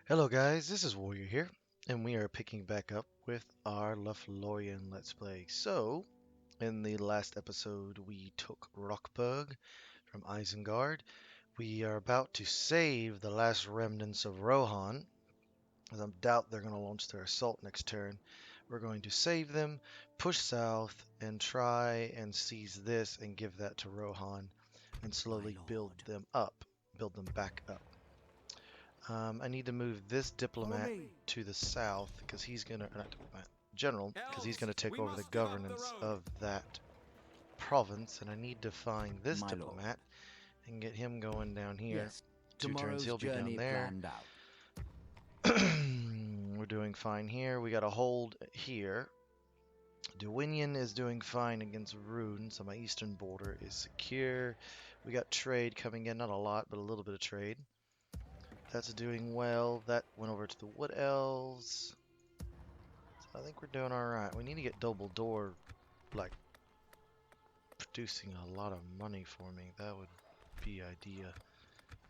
Hello guys, this is Warrior here, and we are picking back up with our Lothlorien Let's Play. So, in the last episode we took Rockburg from Isengard. We are about to save the last remnants of Rohan, as I doubt they're going to launch their assault next turn. We're going to save them, push south, and try and seize this and give that to Rohan, and slowly build them back up. I need to move this diplomat to the south because he's gonna, not diplomat, general, because he's gonna take over the governance of that province, and I need to find this diplomat and get him going down here. Yes, 2 turns he'll be down there. We're doing fine here. We got a hold here. Dwynien is doing fine against Rune, so my eastern border is secure. We got trade coming in, not a lot, but a little bit of trade. That's doing well. That went over to the Wood Elves. So I think we're doing alright. We need to get Double Door, like, producing a lot of money for me. That would be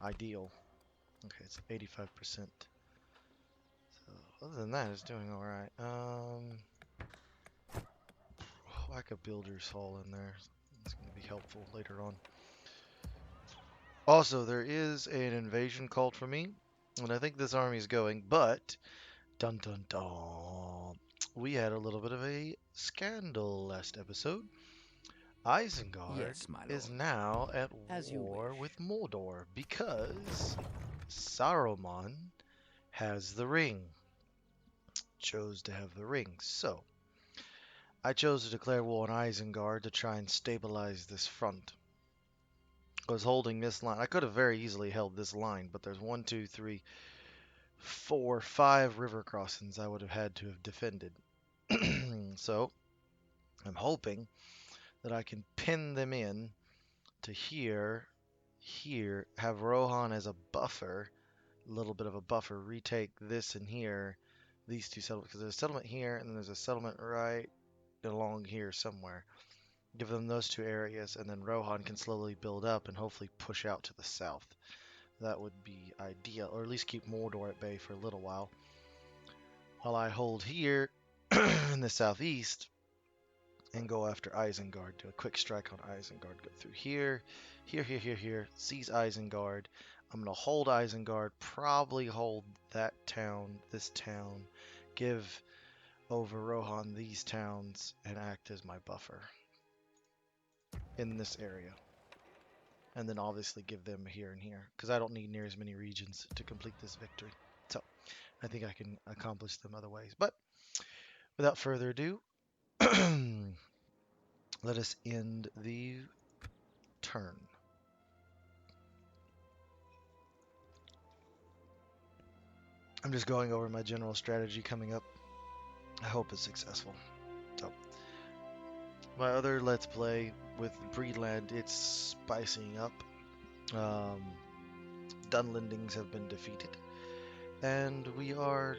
ideal. Okay, it's 85%. So other than that, it's doing alright. Whack a Builder's Hall in there. It's going to be helpful later on. Also, there is an invasion called for me, and I think this army is going, but dun dun dun. We had a little bit of a scandal last episode. Isengard is now at war with Mordor because Saruman has the ring. Chose to have the ring. So, I chose to declare war on Isengard to try and stabilize this front. I was holding this line. I could have very easily held this line, but there's 1, 2, 3, 4, 5 river crossings I would have had to have defended. So, I'm hoping that I can pin them in to here, have Rohan as a buffer, a little bit of a buffer, retake this and here, these two settlements, because there's a settlement here, and then there's a settlement right along here somewhere. Give them those two areas, and then Rohan can slowly build up and hopefully push out to the south. That would be ideal, or at least keep Mordor at bay for a little while I hold here in the southeast and go after Isengard. Do a quick strike on Isengard. Go through here, here. Seize Isengard. I'm going to hold Isengard. Probably hold that town, this town. Give over Rohan these towns and act as my buffer in this area. And then obviously give them here and here, because I don't need near as many regions to complete this victory. So I think I can accomplish them other ways. But without further ado, let us end the turn. I'm just going over my general strategy coming up. I hope it's successful. So, my other Let's Play with Breedland, it's spicing up. Dunlendings have been defeated. And we are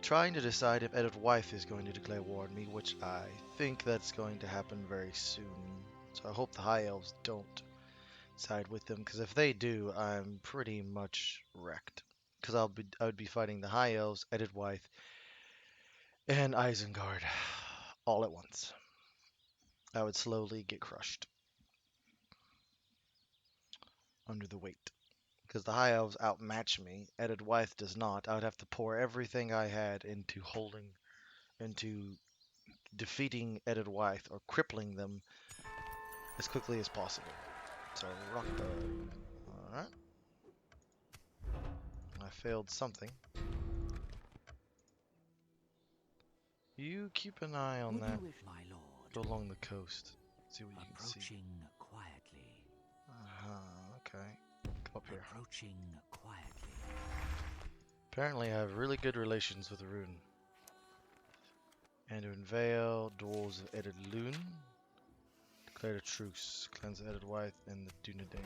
trying to decide if Edith Wythe is going to declare war on me, which I think that's going to happen very soon. So I hope the High Elves don't side with them, because if they do, I'm pretty much wrecked. Because I would be fighting the High Elves, Edith Wythe, and Isengard all at once. I would slowly get crushed under the weight. Because the High Elves outmatch me, Edith Wythe does not. I would have to pour everything I had into defeating Edith Wythe or crippling them as quickly as possible. So, Rockburg. Alright. I failed something. You keep an eye on that. Go along the coast. See what you can see. Quietly. Okay. Come up here. Approaching quietly. Apparently I have really good relations with Rune. Anduin Vale, Dwarves of Edith Lune. Declared a truce. Clans of Edith Wythe and the Dunedain.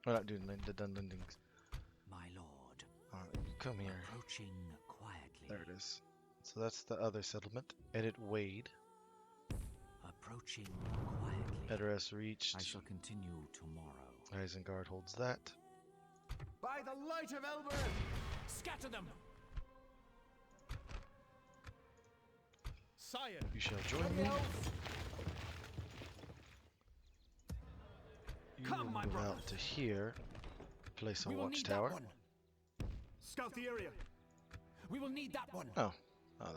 Well, not Dunedain, the Dunlendings. My lord. Alright, come here. Approaching quietly. There it is. So that's the other settlement. Edith Wade. Approaching quietly. Address reached. I shall continue tomorrow. Isengard holds that. By the light of Elber! Scatter them. Sire. You shall join me. You Come, will my move brothers. out to here. Place a We will need that watchtower. one. Scout the area. We will need that one. Oh,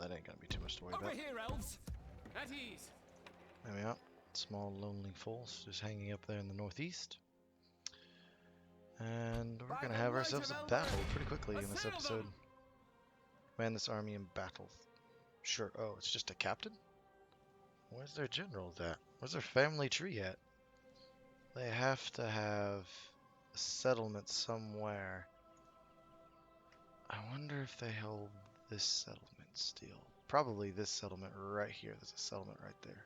that ain't gonna be too much to worry Over about. here, elves. At ease. There we are. Small lonely force just hanging up there in the northeast. And we're By gonna the have might ourselves of a Elder, battle pretty quickly in this assail episode. them. Man this army in battle. Sure. Oh, it's just a captain? Where's their general at? Where's their family tree at? They have to have a settlement somewhere. I wonder if they hold this settlement still. Probably this settlement right here. There's a settlement right there.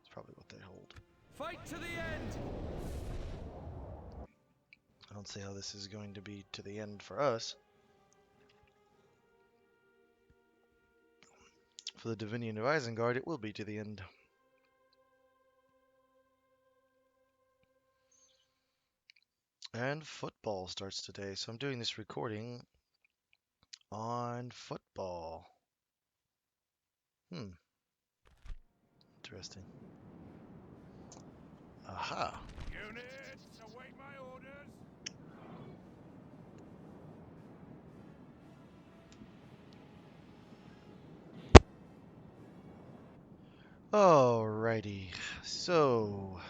It's probably what they hold. Fight to the end. I don't see how this is going to be to the end for us. For the Divinian of Isengard, it will be to the end. And football starts today, so I'm doing this recording on football. Interesting. Aha! Units, await my orders. Alrighty, so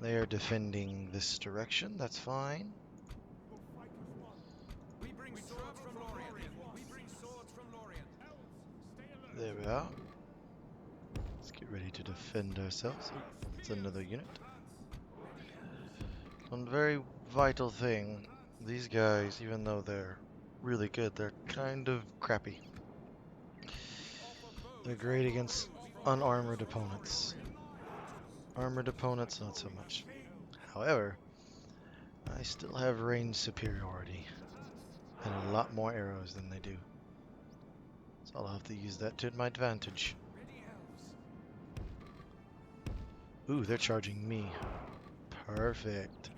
they are defending this direction, that's fine. We bring swords from Lorien. We bring swords from Lorien. There we are. Let's get ready to defend ourselves. It's another unit. One very vital thing, these guys, even though they're really good, they're kind of crappy. They're great against unarmored opponents. Armored opponents, not so much. However, I still have range superiority and a lot more arrows than they do. So I'll have to use that to my advantage. Ooh, they're charging me. Perfect.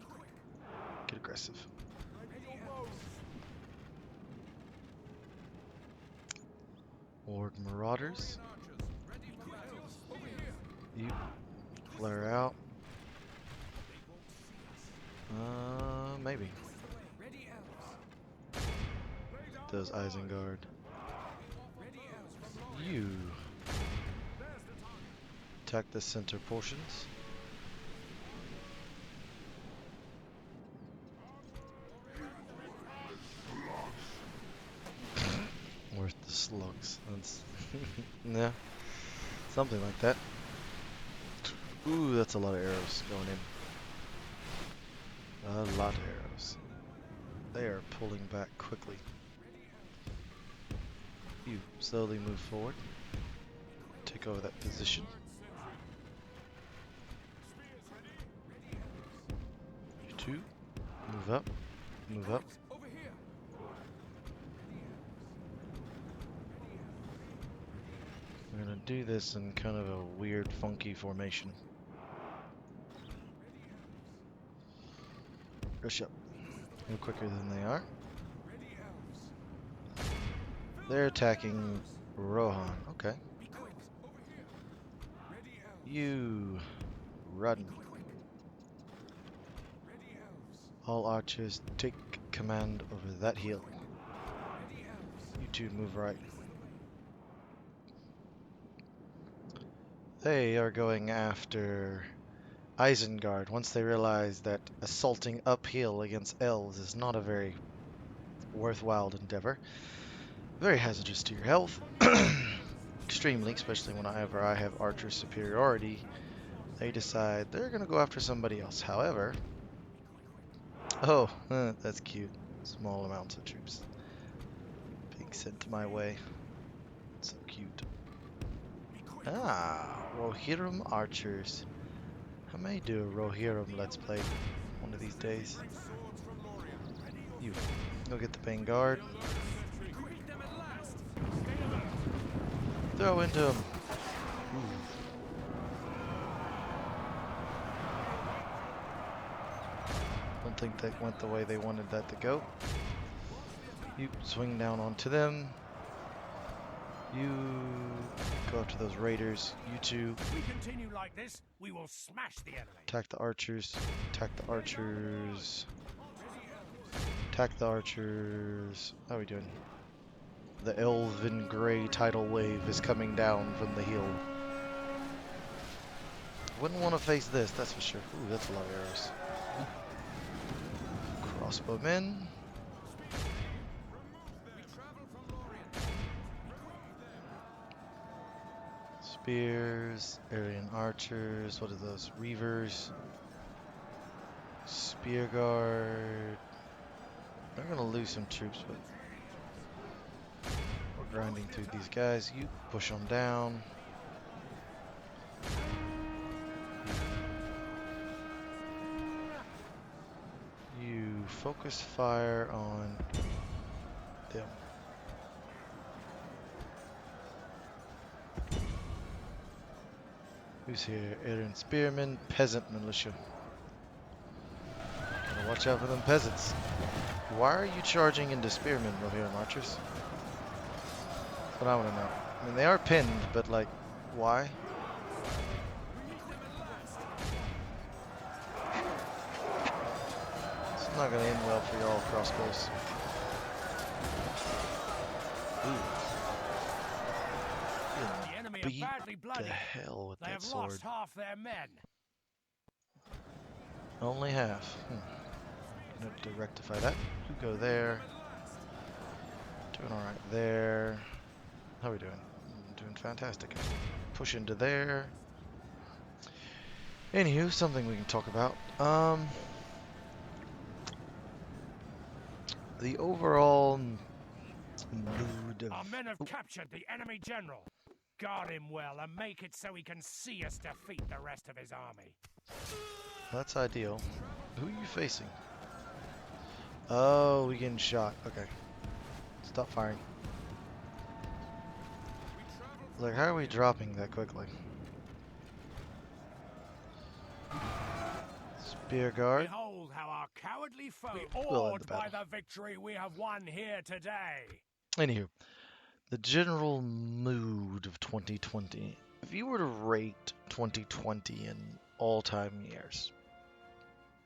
Get aggressive. Orc Marauders. You flare out. Maybe. Those Isengard. You attack the center portions. Worth the slugs. That's yeah, something like that. Ooh, that's a lot of arrows going in. A lot of arrows. They are pulling back quickly. You slowly move forward. Take over that position. You two, move up. Move up. We're gonna do this in kind of a weird, funky formation. Rush up. No quicker than they are. They're attacking Rohan. Okay. You run. All archers take command over that hill. You two move right. They are going after Isengard once they realize that assaulting uphill against elves is not a very worthwhile endeavor. Very hazardous to your health. Extremely, especially whenever I have archer superiority. They decide they're going to go after somebody else. However, oh, that's cute. Small amounts of troops being sent my way. So cute. Ah, Rohirrim archers. I may do a Rohirrim Let's Play one of these days. You go get the Vanguard. Throw into him. Don't think that went the way they wanted that to go. You swing down onto them. You go after those raiders. You two If we continue like this, we will smash the enemy. attack the archers. Attack the archers. Attack the archers. How are we doing? The elven gray tidal wave is coming down from the hill. Wouldn't want to face this, that's for sure. Ooh, that's a lot of arrows. Crossbowmen. Spears. Aryan archers. What are those? Reavers. Spear guard. They're gonna lose some troops, but we're grinding through these guys. You push them down. You focus fire on them. Who's here? Aryan spearmen, peasant militia. Gotta watch out for them peasants. Why are you charging into spearmen, Rohirrim archers? That's what I want to know. I mean, they are pinned, but like, why? It's not gonna end well for y'all crossbows. Ooh. The enemy Beat are badly the bloody. hell with They that have sword. lost half their men. Only half. Gonna have to rectify that. You go there. Doing alright there. How are we doing? Doing fantastic. Push into there. Anywho, something we can talk about. The overall mood of... Our men have captured the enemy general. Guard him well and make it so he can see us defeat the rest of his army. That's ideal. Who are you facing? Oh, we getting shot. Okay. Stop firing. Like, how are we dropping that quickly? Spear guard. Behold how our cowardly foe We'll end awed the by battle. the victory we have won here today. Anywho, the general mood of 2020. If you were to rate 2020 in all-time years,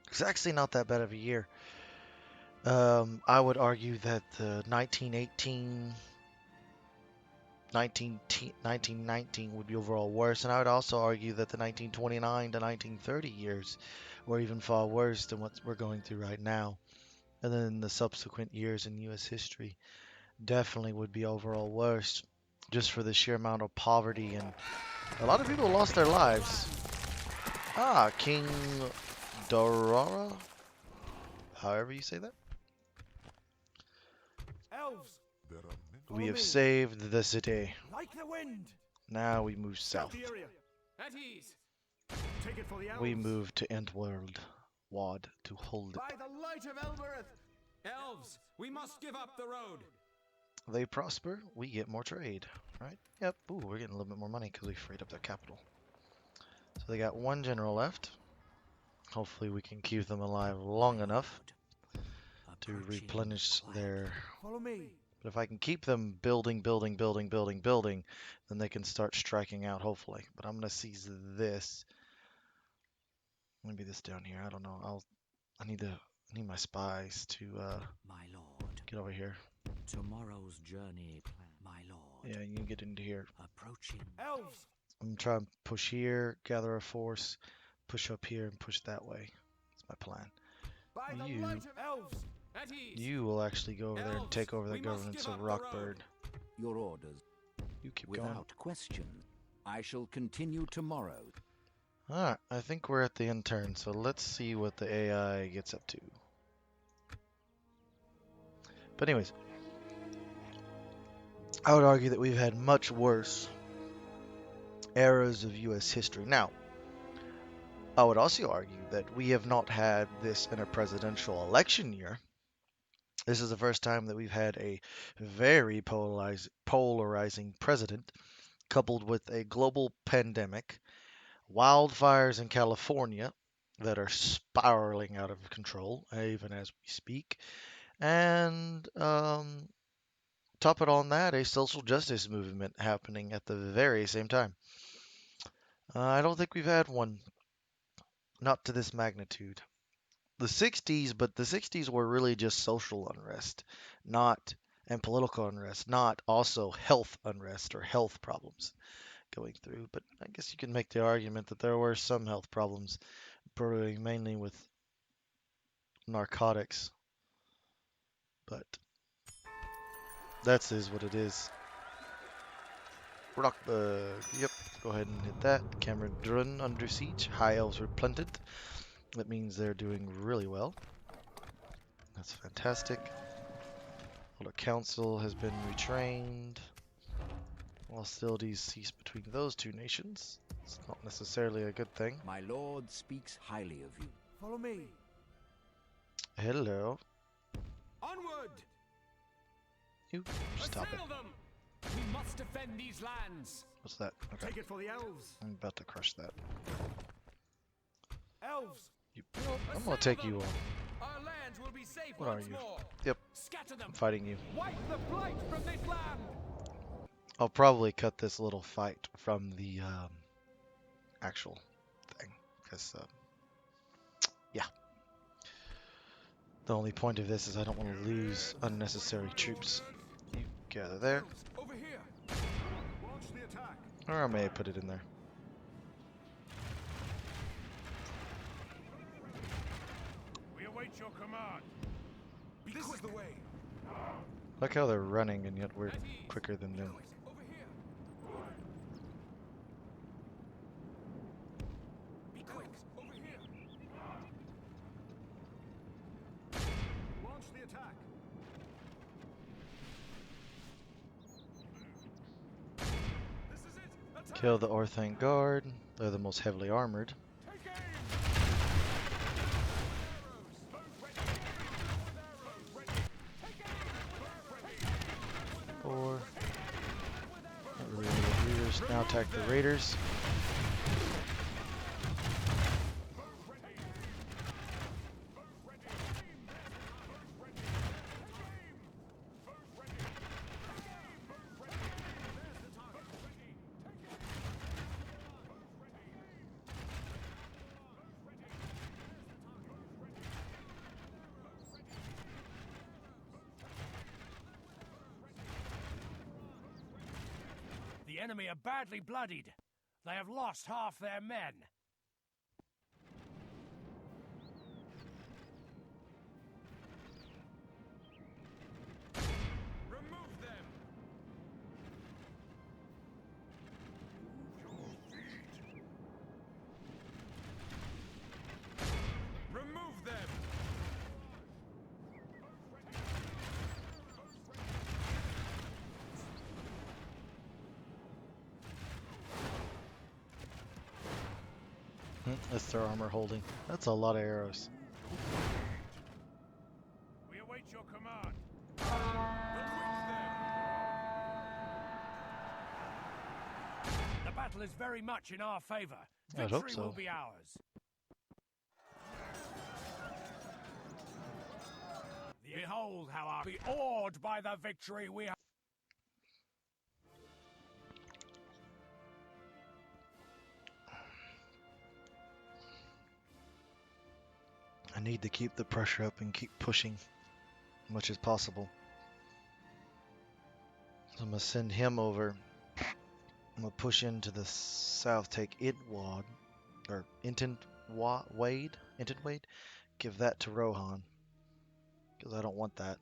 it's actually not that bad of a year. I would argue that the 1919 would be overall worse, and I would also argue that the 1929 to 1930 years were even far worse than what we're going through right now. And then the subsequent years in U.S. history definitely would be overall worse, just for the sheer amount of poverty, and a lot of people lost their lives. Ah, King Dorara, however you say that. Elves, We have saved the city. like the wind. Now we move Scout south. the area. At ease. Take it for the elves. We move to Entworld Wad to hold it. By the light of Elbereth. Elves, we must give up the road. They prosper, we get more trade, right? Yep. Ooh, we're getting a little bit more money because we freed up their capital. So they got one general left. Hopefully we can keep them alive long enough to replenish their... Follow me. But if I can keep them building, then they can start striking out, hopefully. But I'm going to seize this. Maybe this down here. I don't know. I need my spies to My lord, get over here. tomorrow's journey plan. My lord, Yeah, you can get into here. approaching. Elves. I'm trying to push here, gather a force, push up here, and push that way. That's my plan. By the You- light of elves. At ease. You will actually go over there and take over the we must governance give of up the road. Rockbird. Your orders, You keep going. without question. I shall continue tomorrow. Alright, I think we're at the end turn, so let's see what the AI gets up to. But anyways, I would argue that we've had much worse eras of U.S. history. Now, I would also argue that we have not had this in a presidential election year. This is the first time that we've had a very polarizing president, coupled with a global pandemic, wildfires in California that are spiraling out of control, even as we speak, and top it on that, a social justice movement happening at the very same time. I don't think we've had one, not to this magnitude. The 60s, but the 60s were really just social unrest, not and political unrest, not also health unrest or health problems going through. But I guess you can make the argument that there were some health problems brewing, mainly with narcotics. But that's is what it is. Rockbug. Yep. Go ahead and hit that. Cameron Drun under siege. High elves replanted. That means they're doing really well. That's fantastic. Elder Council has been retrained. Hostilities cease between those two nations. It's not necessarily a good thing. My lord speaks highly of you. Follow me. Hello. Onward! You stop it. Assail them! We must defend these lands. What's that? Okay. Take it for the elves. I'm about to crush that. Elves, I'm gonna take you on. our lands will be safe What are once you? more. Yep, Scatter them. I'm fighting you. Wipe the blight from this land. I'll probably cut this little fight from the actual thing, because yeah. The only point of this is I don't want to lose unnecessary troops. You gather there, Elves, over here. Launch the attack. or I may put it in there. We await your command. This is the way. Look how they're running, and yet we're quicker than them. Over here. Be quick. Over here. Launch the attack. This is it. Attack. Kill the Orthanc Guard. They're the most heavily armored. Take aim. Or Raiders now attack the Raiders. The enemy are badly bloodied. They have lost half their men. Remove them. Remove them. That's their armor holding. That's a lot of arrows. We await your command. The battle is very much in our favor. I'd hope Victory so. will be ours. Behold how I be awed by the victory we have. I need to keep the pressure up and keep pushing as much as possible. So I'm gonna send him over. I'm gonna push into the south, take Idwad or Wade. Give that to Rohan because I don't want that.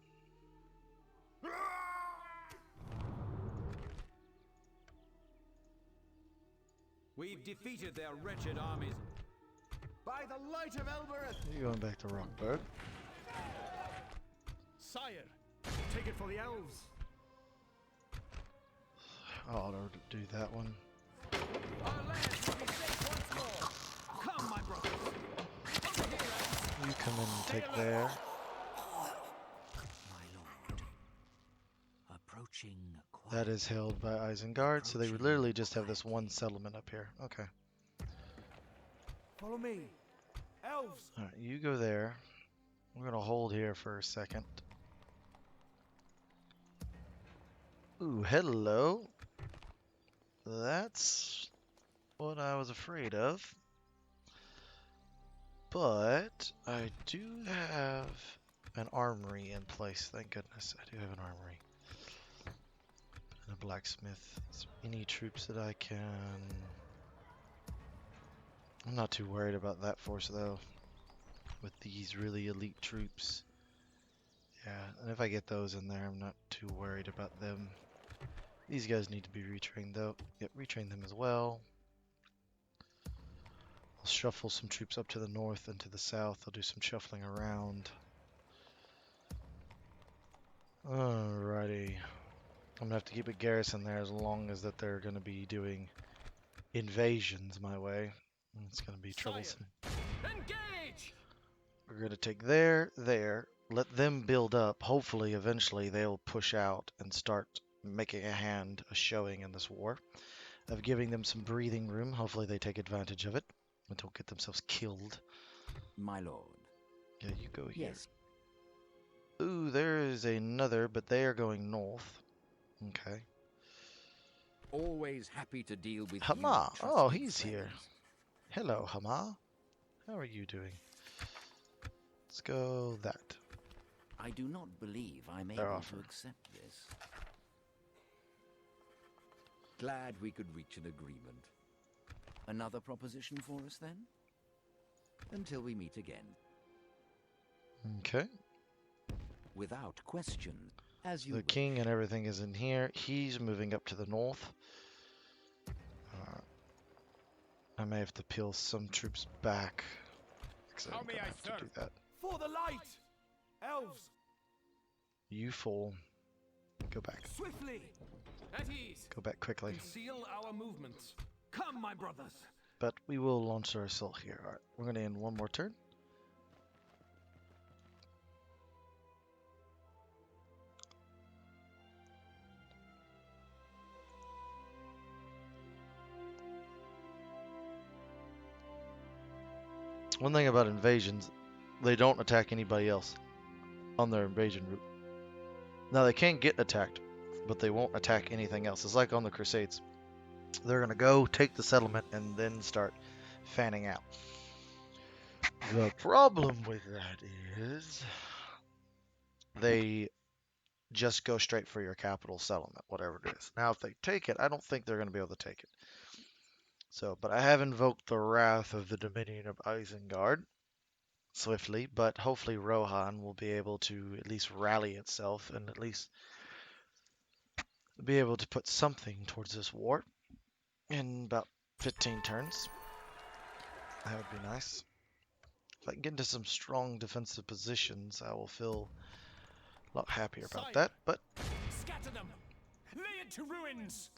We've defeated their wretched armies. By the light of Elbereth! You're going back to Rockburg. Sire, take it for the elves. I'll auto do that one. Our lands will be safe once more. Come, my brothers. Over here, elves. You come in and take there. My lord. Approaching That is held by Isengard, so they would literally just have this one settlement up here. Okay. Follow me. Elves! Alright, you go there. We're gonna hold here for a second. Ooh, hello. That's what I was afraid of. But I do have an armory in place. Thank goodness I do have an armory. And a blacksmith. Is there any troops that I can... I'm not too worried about that force though. With these really elite troops. Yeah, and if I get those in there, I'm not too worried about them. These guys need to be retrained though. Yep, retrain them as well. I'll shuffle some troops up to the north and to the south. I'll do some shuffling around. Alrighty. I'm gonna have to keep a garrison there as long as that they're gonna be doing invasions my way. It's gonna be troublesome. Engage! We're gonna take there, let them build up. Hopefully, eventually, they'll push out and start making a showing in this war. Of giving them some breathing room. Hopefully, they take advantage of it and don't get themselves killed. My lord. Yeah, you go here. Yes. Ooh, there is another, but they are going north. Okay. Always happy to deal with you, Hama. Oh, trusted he's here. friends. Hello, Hama. How are you doing? Let's go that. I do not believe I'm Their able offer. to accept this. Glad we could reach an agreement. Another proposition for us then? Until we meet again. Okay. Without question, as you The wish. king and everything is in here. He's moving up to the north. I may have to peel some troops back. Because How I'm may gonna I have to serve? do that. For the light! Elves, You fool. Go back. swiftly! At ease! Go back quickly. Conceal our movements. Come, my brothers! But we will launch our assault here. Alright, we're going to end one more turn. One thing about invasions, they don't attack anybody else on their invasion route. Now they can get attacked, but they won't attack anything else. It's like on the Crusades. They're going to go take the settlement and then start fanning out. The problem with that is they just go straight for your capital settlement, whatever it is. Now, if they take it, I don't think they're going to be able to take it. So, but I have invoked the wrath of the Dominion of Isengard swiftly, but hopefully Rohan will be able to at least rally itself and at least be able to put something towards this war in about 15 turns. That would be nice. If I can get into some strong defensive positions, I will feel a lot happier about that, but Scatter them! Lay it to ruins!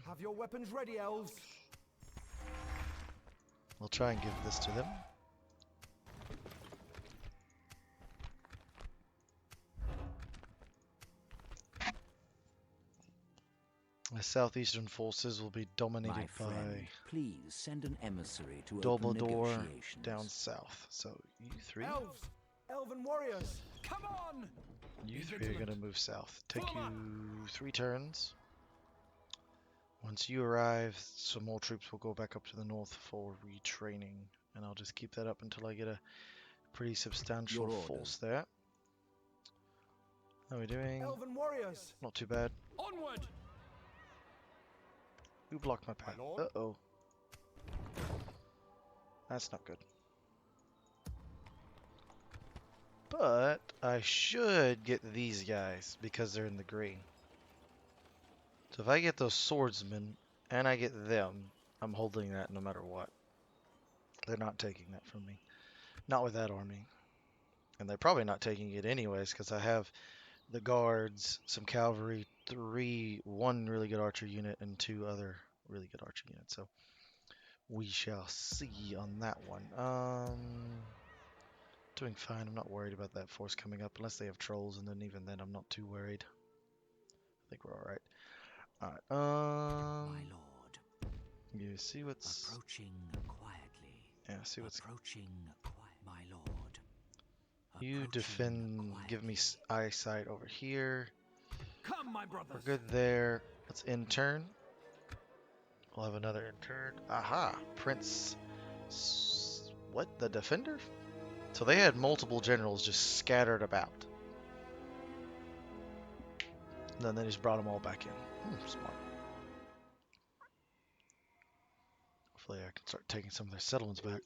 Have your weapons ready, elves. we'll try and give this to them. The southeastern forces will be My dominated friend, by please send an emissary to open Dumbledore negotiations. down south. So you three, Elves, elven warriors. Come on! you Be three are vigilant. going to move south. Take Pull 'em you 3 turns. Once you arrive, some more troops will go back up to the north for retraining, and I'll just keep that up until I get a pretty substantial Your orders. force there. How are we doing? Elven warriors. Not too bad. Onward! Who blocked my path? lord? Uh-oh. That's not good. But I should get these guys because they're in the green. So if I get those swordsmen and I get them, I'm holding that no matter what. They're not taking that from me. Not with that army. And they're probably not taking it anyways because I have the guards, some cavalry, one really good archer unit, and 2 other really good archer units. So we shall see on that one. Doing fine. I'm not worried about that force coming up unless they have trolls, and then even then I'm not too worried. I think we're all right. All right. My lord, You see what's approaching quietly. see what's Approaching quiet. My lord. you approaching defend. Give me quietly. eyesight over here. Come, my We're brothers. good there. Let's intern. We'll have another intern. Aha! What? The Defender? So they had multiple generals just scattered about. And then they just brought them all back in. Smart. Hopefully I can start taking some of their settlements back.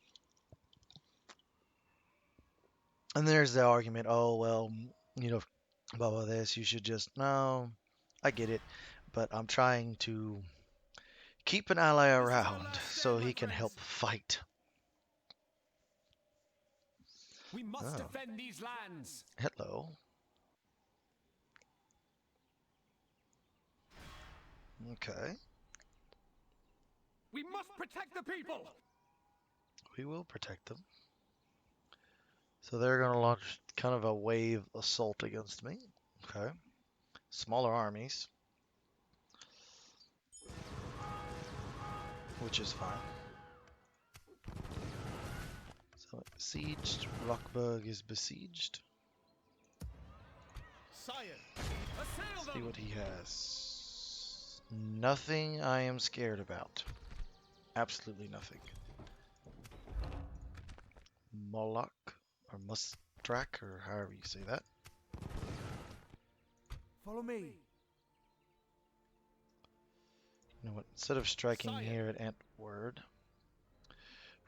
And there's the argument, oh, well, blah, blah, this, you should just, no, I get it. But I'm trying to keep an ally This is our around last so stand, my he can friends. help fight. We must Oh. defend these lands. Hello. Okay. We must protect the people. We will protect them. So they're going to launch kind of a wave assault against me. Okay. Smaller armies. Which is fine. So besieged. Rockburg is besieged. Sire, assail See them. what he has. Nothing I am scared about. Absolutely nothing. Moloch or Mustrak or however you say that. Follow me. You know what? Instead of striking Sire. here at Antword,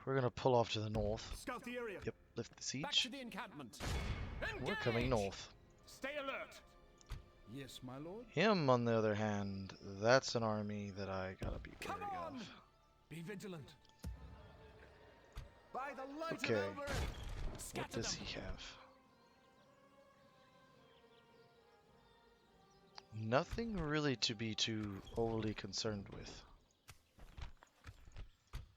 we're gonna pull off to the north. Scout the area. Yep, lift the Back siege. to the encampment. We're coming Engage! north. Stay alert. Yes, my lord. Him, on the other hand, that's an army that I gotta be Come wary on. of. Be vigilant. By the light Okay. of Elbereth. What Scatter does them. he have? Nothing really to be too overly concerned with.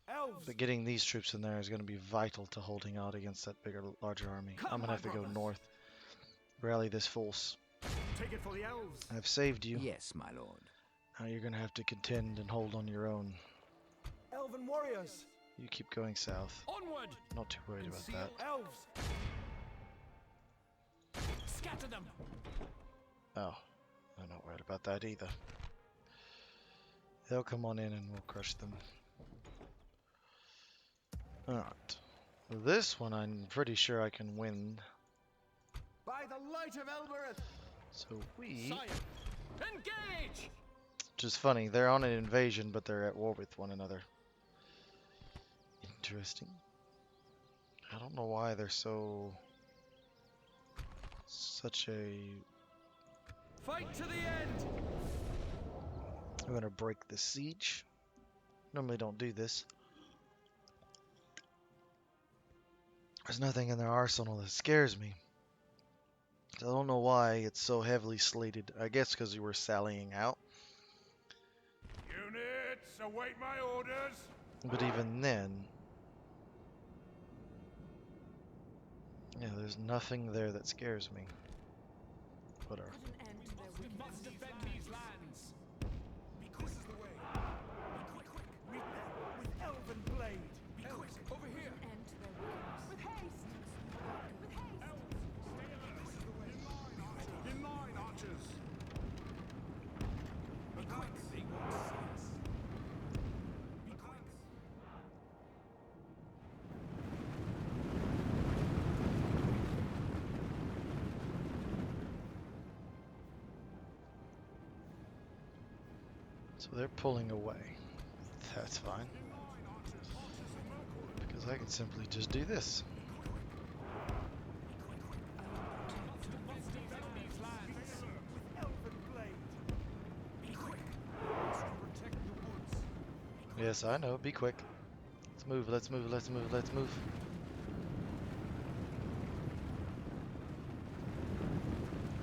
Elves. But getting these troops in there is going to be vital to holding out against that larger army. Come, I'm going to my have to go brothers. north. Rally this force. Take it for the elves. I've saved you. Yes, my lord. Now you're going to have to contend and hold on your own. Elven warriors. You keep going south. Onward. Not too worried about that. Elves. Scatter them. Oh, I'm not worried about that either. They'll come on in and we'll crush them. Alright. This one I'm pretty sure I can win. By the light of Elbereth. So we... Sire. Engage. Which is funny, they're on an invasion, but they're at war with one another. Interesting. I don't know why they're such a... Fight to the end. I'm gonna break the siege. Normally don't do this. There's nothing in their arsenal that scares me. I don't know why it's so heavily slated. I guess because you were sallying out. Units, await my orders. But even then... Yeah, there's nothing there that scares me. Whatever. We must defend these lands. Be quick. This is the way. Be quick. Meet them with elven blade. Be quick. Over here. With haste. With haste. Elves, stay alert. This is the way. In line, archers. Be quick. They won't see us. Be quick. So they're pulling away. That's fine. Because I can simply just do this. Yes, I know. Be quick. Let's move, let's move, let's move, let's move.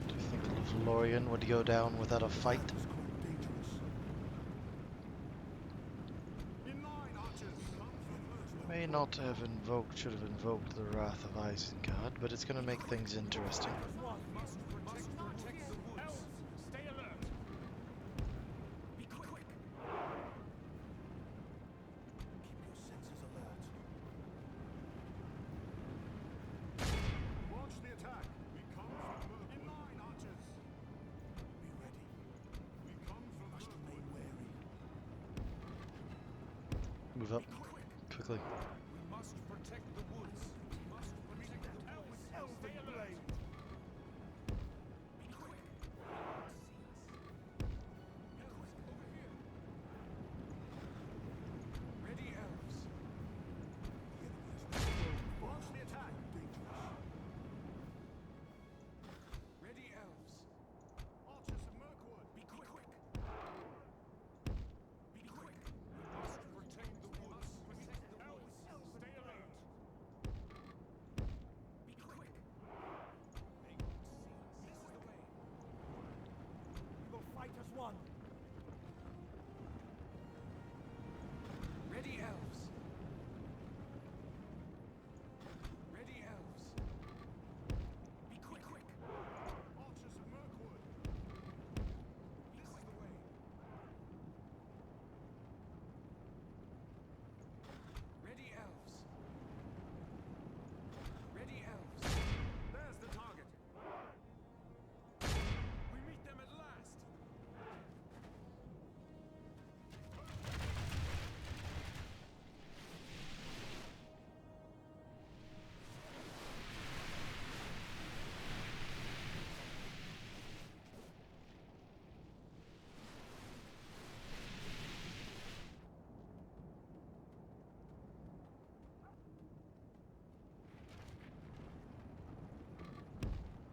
Do you think Lothlorien would go down without a fight? May not have should have invoked the wrath of Isengard, but it's going to make things interesting. Elves, stay alert. Be quick. Keep your senses alert. Launch the attack. We come from in line, archers. Be Move up quickly. We must protect the woods. We must protect the elves with elven blade. Be quick. Over here. Ready, elves. Launch the attack. Ready, elves. Archers of Mirkwood. Be quick. Be quick. We must protect the woods. Elves, stay alert. Be quick. This is the way. We will fight as one. Ready, elves. Ready, elves. Be quick. Archers of Mirkwood. This is the way. Ready, elves. Ready, elves. There's the target. We meet them at last.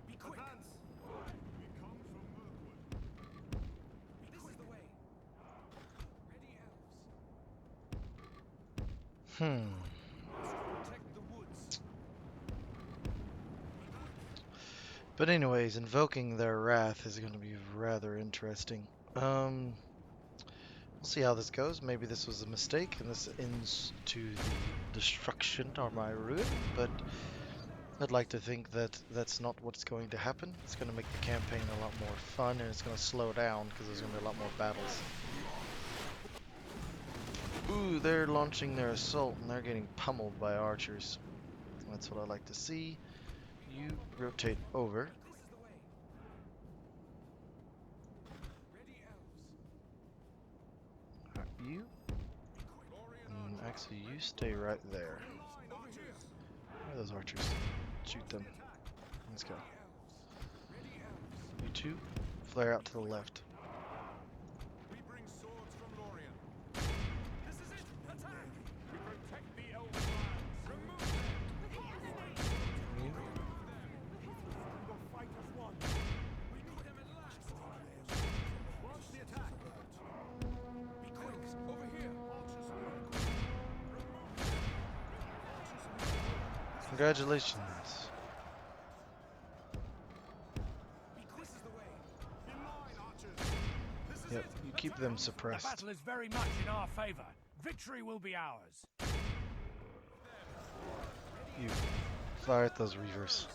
Be quick. Advance. We come from Mirkwood. This is the way. Ready, elves. Must protect the woods. But anyways, invoking their wrath is going to be rather interesting. We'll see how this goes. Maybe this was a mistake and this ends to the destruction or my ruin, but I'd like to think that that's not what's going to happen. It's going to make the campaign a lot more fun, and it's going to slow down because there's going to be a lot more battles. Ooh, they're launching their assault and they're getting pummeled by archers. That's what I like to see. You rotate over. This is the way. Ready, elves. You, Be quick. and actually you stay right there. Over here. Where are those archers? Shoot them. Let's go. Ready, elves. You two, flare out to the left. We bring swords from Lorien. This is it. Attack. We protect the elven lands. Remove them. You, We will fight as one. We meet them at last. Launch the attack. Be quick. Over here. Archers of Mirkwood. Remove them. Archers of Mirkwood. congratulations. Be quick. This is the way. In line, archers. This is Yep, it. you keep them The suppressed. battle is very much in our favor. Victory will be ours. You fire at those reavers.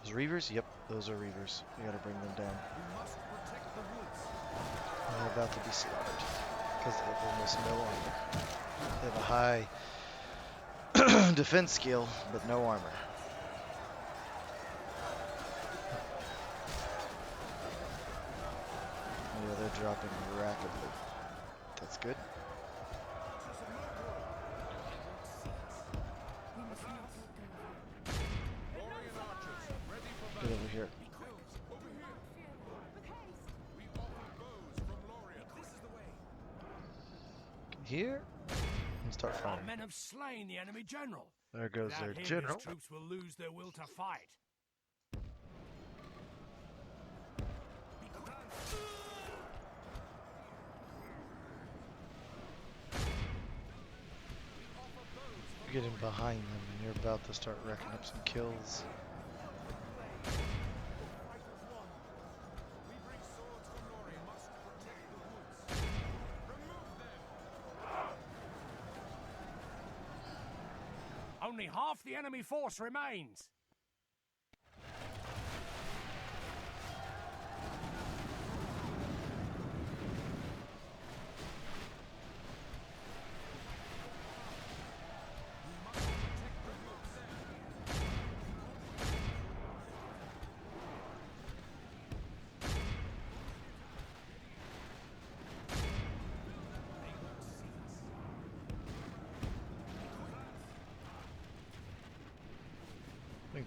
Those reavers? Yep, those are reavers. You gotta bring them down. We must protect the woods. They're about to be slaughtered because they have almost no armor. They have a high defense skill, but no armor. Yeah, they're dropping rapidly. That's good. Archers of Mirkwood. We must not let go. Lorien archers. Ready for Get battle. over here. Be quick. Over here. With haste. We offer bows from Lorien. This is the way. Here. And start Our firing. men have slain the enemy general. There goes Without their him, general. his troops will lose their will to fight. You're getting behind them and you're about to start racking up some kills. Fight as one. We bring swords from Lorien. Must protect the woods. Remove them. Only half the enemy force remains.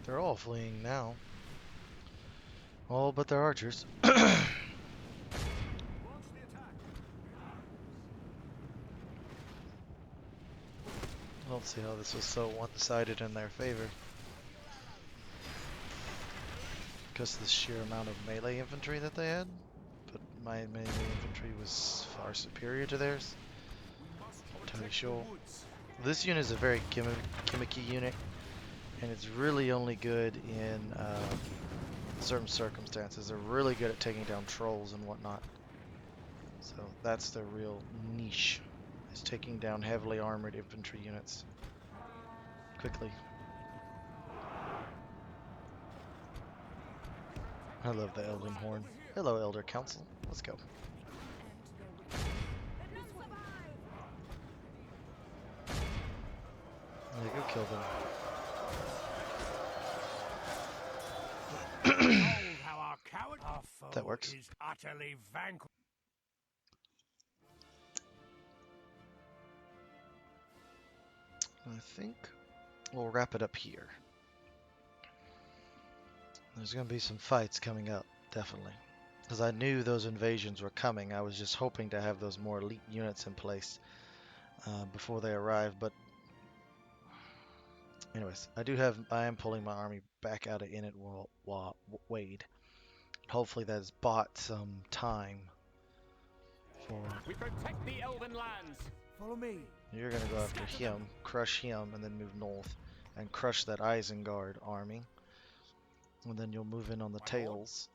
They're all fleeing now. All but their archers. Launch the attack. I don't see how this was so one-sided in their favor. Because of the sheer amount of melee infantry that they had. But my melee infantry was far superior to theirs. We must Not protect entirely the sure. woods. This unit is a very gimmicky unit. And it's really only good in certain circumstances. They're really good at taking down trolls and whatnot. So that's their real niche. Is taking down heavily armored infantry units. Quickly. I love the Elven Horn. Hello, Elder Council. Let's go. Yeah, go kill them. Behold how our coward our foe That works. is utterly vanquished. I think we'll wrap it up here. There's going to be some fights coming up, definitely. Because I knew those invasions were coming. I was just hoping to have those more elite units in place before they arrive. But anyways, I am pulling my army back out of Init Wade. Hopefully that has bought some time for... We protect the Elven lands. Follow me. You're going to go after him, crush him, and then move north and crush that Isengard army. And then you'll move in on the tails.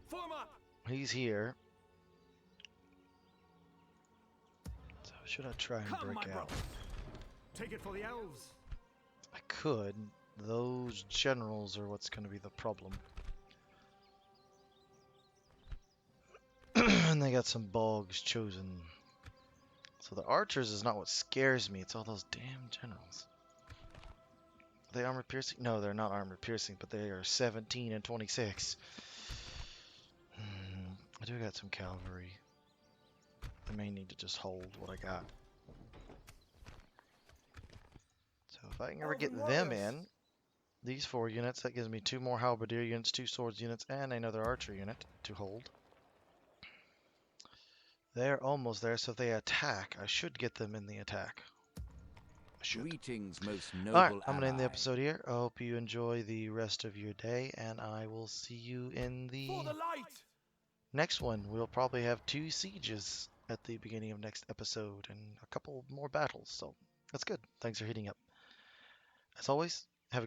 Form up. He's here. So should I try and Come, break my out? brothers. Take it for the elves. I could. Those generals are what's going to be the problem. And they got some bogs chosen. So the archers is not what scares me. It's all those damn generals. Are they armor piercing? No, they're not armor piercing, but they are 17 and 26. I do got some cavalry. I may need to just hold what I got. So if I can ever get them in, these 4 units, that gives me 2 more halberdier units, 2 swords units, and another archer unit to hold. They're almost there, so if they attack, I should get them in the attack. I should. Greetings, most noble Alright, I'm going to end the ally. episode here. I hope you enjoy the rest of your day, and I will see you in the For the light. next one. We'll probably have 2 sieges at the beginning of next episode, and a couple more battles, so that's good. Thanks for hitting up. As always,